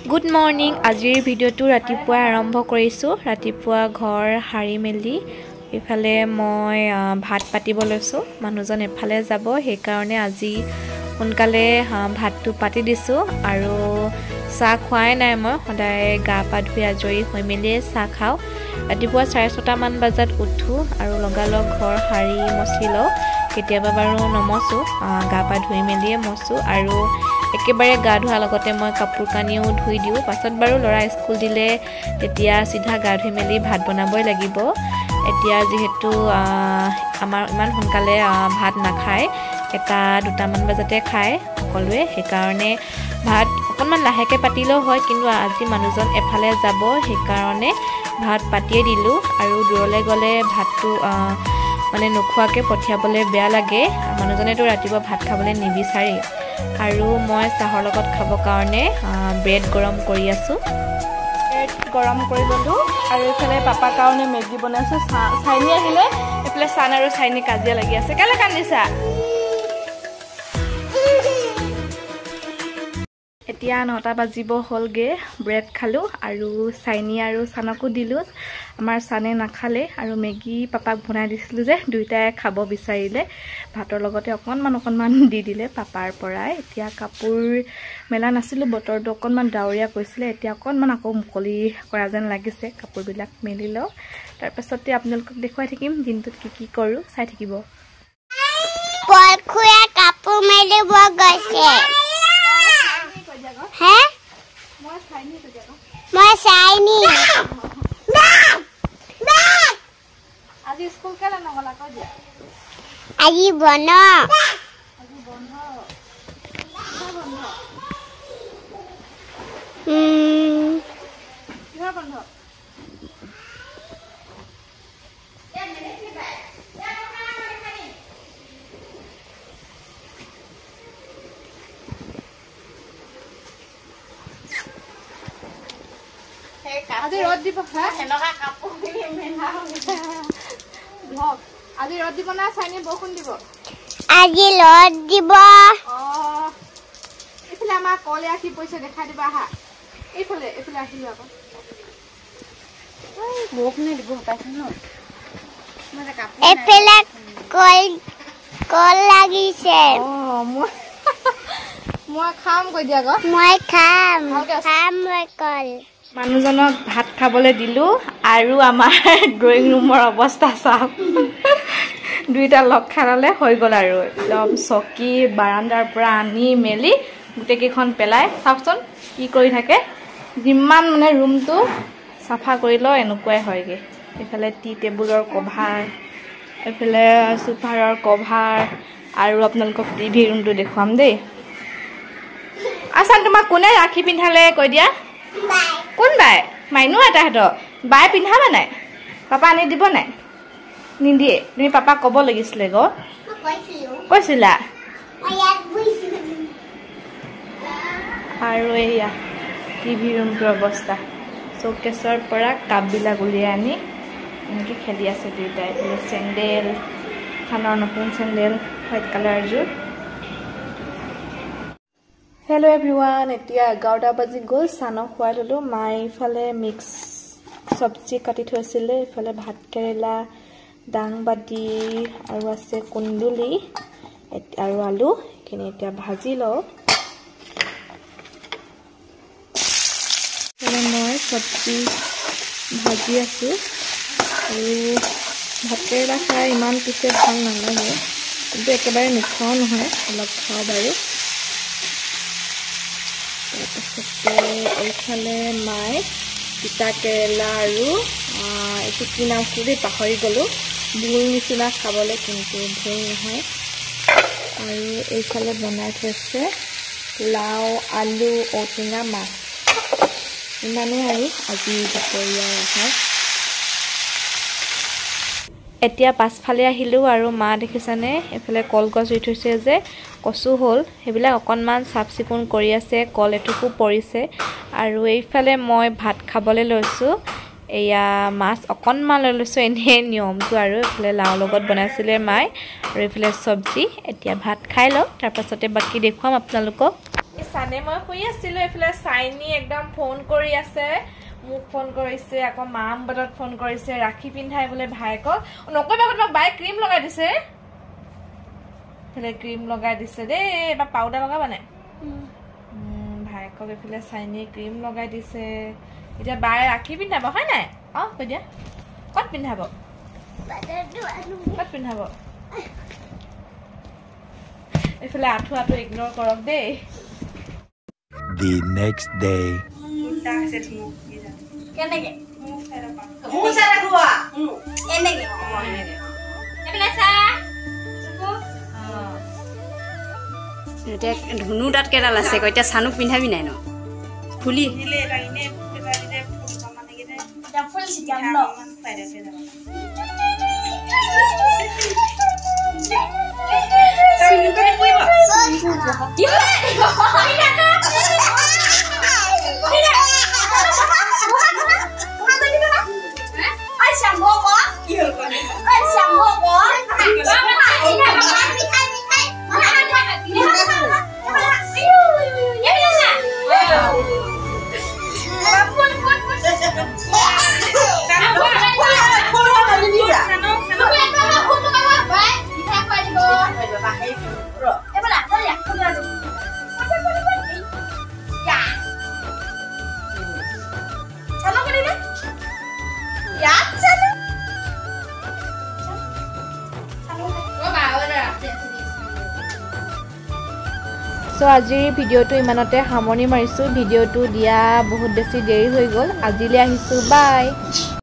Good morning আজিৰ ভিডিঅ'টো ৰাতিপুৱা আৰম্ভ কৰিছোঁ ৰাতিপুৱা ঘৰ হাৰি মেলি ইফালে মই ভাত পাতিব লৈছোঁ মানুহজন এফালে যাব সেই কাৰণে আজি সোনকালে ভাতটো পাতি দিছোঁ আৰু চাহ খোৱাই নাই মই সদায় গা পা ধুই আজৰি হৈ মেলি চাহ খাওঁ ৰাতিপুৱা 6:30 মান বজাত উঠো আৰু লগালগ ঘৰ হাৰি মচি লওঁ কেতিয়াবা বাৰু নমচো গা পা ধুই মেলিয়ে মচো আৰু একেবাৰে গা ধোৱাৰ লগতে মই কাপোৰ কানিও ধুই দিওঁ পাছত বাৰু ল'ৰা স্কুল দিলে তেতিয়া সিধা গা ধুই মেলি ভাত বনাবই লাগিব এতিয়া যেহেতু আমাৰ ইমান সোনকালে ভাত নাখায় 1-2 মান বজাতে খায় সকলোৱে সেই কাৰণে ভাত অকণমান লাহেকে পাতিলেও হয় কিন্তু আজি মানুহজন এফালে যাব সেই কাৰণে ভাত পাতিয়ে দিলোঁ আৰু দূৰলৈ গ'লে ভাতটো মানে নোখোৱাকে পঠিয়াবলৈ বেয়া লাগে মানুহজনেতো ৰাতিপুৱা ভাত খাবলৈ নিবিচাৰে আৰু মই চাহৰ লগত খাব কাৰণে ব্ৰেড গৰম কৰি আছো ব্ৰেড গৰম কৰি ললো আৰু এফালে পাপাৰ কাৰণে মেগী বনাইছো চাইনি আহিলে এফালে চান আৰু চাইনি কাজিয়া লাগি আছে কেলে কান্দিছা এতিয়া 9টা বাজিব হ'লগে ব্ৰেড খালো আৰু চাইনি আৰু চানকো দিলো আমাৰ চানে নাখালে আৰু মেগী পাপাক বনাই দিছিলো যে দুইটাই খাব বিচাৰিলে ভাতৰ লগতে অকণমান দি দিলে পাপাৰ পৰাই এতিয়া কাপোৰ মেলা নাছিলো বতৰটো অকণমান ডাৱৰীয়া কৈছিলে এতিয়া অকণমান আকৌ মুকলি কৰা যেন লাগিছে কাপোৰবিলাক মেলি লও তাৰ পাছতে আপোনালোকক দেখুৱাই থাকিম দিনটোত কি কৰো চাই থাকিব পৰখুয়া কাপোৰ মেলিব গৈছে হে মই চাইনি আজি স্কুল কেলে নগলা কৈ দিয়া আজি বন্ধ কিহৰ বন্ধ আজি ৰদ দিব হেনকা কাপোৰ মেলা ভক আজি ৰদ দিব না চাইনি বৰষুণ দিব আজি ৰদ দিব ইফালে আমাৰ কলে আহি পইচা দেখাই দিবা হা ইফালে আহিলো আকৌ বৰষুণে দিব পাইছে ন মানে কাপোৰ এফালে কল লাগিছে মই খাম কৈ দিয়া গো মই খাম মই কল মানুহজনক ভাত খাবলৈ দিলো আৰু আমাৰ ড্ৰয়িং ৰুমৰ অৱস্থা চাওক দুইটা লগ খালে হৈ গল আৰু একদম চকী বাৰান্দাৰ পৰা আনি মেলি গুটে কেখন পেলাই চাওকচোন কি কৰি থাকে যিমান মানে ৰুমটো সাফা কৰিলো এনেকুৱাই হয়গে এফালে টি টেবুলৰ কভাৰ এফালে সোফাৰৰ কভাৰ আৰু আপোনালোকক টিভি ৰুমটো দেখুৱাম দেই আসান তোমাক কোনে ৰাখি পিন্ধালে কৈ দিয়া কোন বাই মাইনু এটা হেত বাই পিন্ধাবা নাই পাপা আনি দিব নাই নিদিয়ে তুমি পাপা কব লাগিছিলে গো কৈছিলা আৰু এয়া টিভি ৰুমটোৰ অৱস্থা চৌকেছৰ পৰা কাপবিলাক উলিয়াই আনি এনেকৈ খেলি আছে দুইটাই চেণ্ডেল থানৰ নতুন চেণ্ডেল হোৱাইট কালাৰযোৰ হেল্ল' এভৰিৱান এতিয়া 11টা বাজি গ'ল চানক খুৱাই ল'লো মায়ে ইফালে মিক্স চব্জি কাটি থৈছিলে ইফালে ভাত কেৰেলা দাংবাদি আৰু আছে কুন্দুলি আৰু আলু এইখিনি এতিয়া ভাজি লওঁ মই চব্জি ভাজি আছোঁ আৰু ভাত কেৰেলা খাই ইমান পিছে ভাল নালাগে কিন্তু একেবাৰে নোখোৱাও নহয় অলপ খাওঁ বাৰু তাৰপাছতে এইফালে মায়ে তিতা কেৰেলা আৰু এইটো কি নাম আছিলে পাহৰি গ'লোঁ ভোল নিচিনা খাবলৈ কিন্তু ভোল নহয় আৰু এইফালে বনাই থৈছে লাও আলু ঔটেঙা মাছ ইমানেই আৰু আজি দুপৰীয়াৰ আহাৰ এতিয়া পাছফালে আহিলোঁ আৰু মা দেখিছানে এইফালে কলগছ ৰুই থৈছে যে কচু হ'ল সেইবিলাক অকণমান চাফ চিকুণ কৰি আছে কল এটুকু পৰিছে আৰু এইফালে মই ভাত খাবলৈ লৈছোঁ এয়া মাছ অকণমান লৈ লৈছোঁ এনেই নিয়মটো আৰু এইফালে লাও লগত বনাইছিলে মায়ে আৰু এইফালে চব্জি এতিয়া ভাত খাই লওঁ তাৰপাছতে বাকী দেখুৱাম আপোনালোকক সানে মই শুই আছিলো এফালে চাইনি একদম ফোন কৰি আছে মোক ফোন কৰিছে আকৌ মাম বলত ফোন কৰিছে ৰাখি পিন্ধাই বলে ভাইকক নকইবা তোমাক বাই ক্ৰীম লগাই দিছে ফেলে ক্ৰীম লগাই দিছে দে বা পাউডাৰ লগাবা নাই ভাইকক এফালে চাইনি ক্ৰীম লগাই দিছে এতিয়া বাই ৰাখি পিন্ধাব হয় নাই কৈ দিয়া কত পিন্ধাব কত পিন্ধাব এফালে আঠুৱাটো ইগনোৰ কৰক দেই The next day. কেনেকে মুছাৰা খোৱা এনেকে এবেলা চা এতিয়া ধুনু তাত কেইডাল আছে এতিয়া চানুক পিন্ধাবি নাই ন ফুলি ফুল চিকাম ন সো আজিৰ ভিডিঅ'টো ইমানতে সামৰণি মাৰিছোঁ ভিডিঅ'টো দিয়া বহুত বেছি দেৰি হৈ গ'ল আজিলৈ আহিছোঁ বাই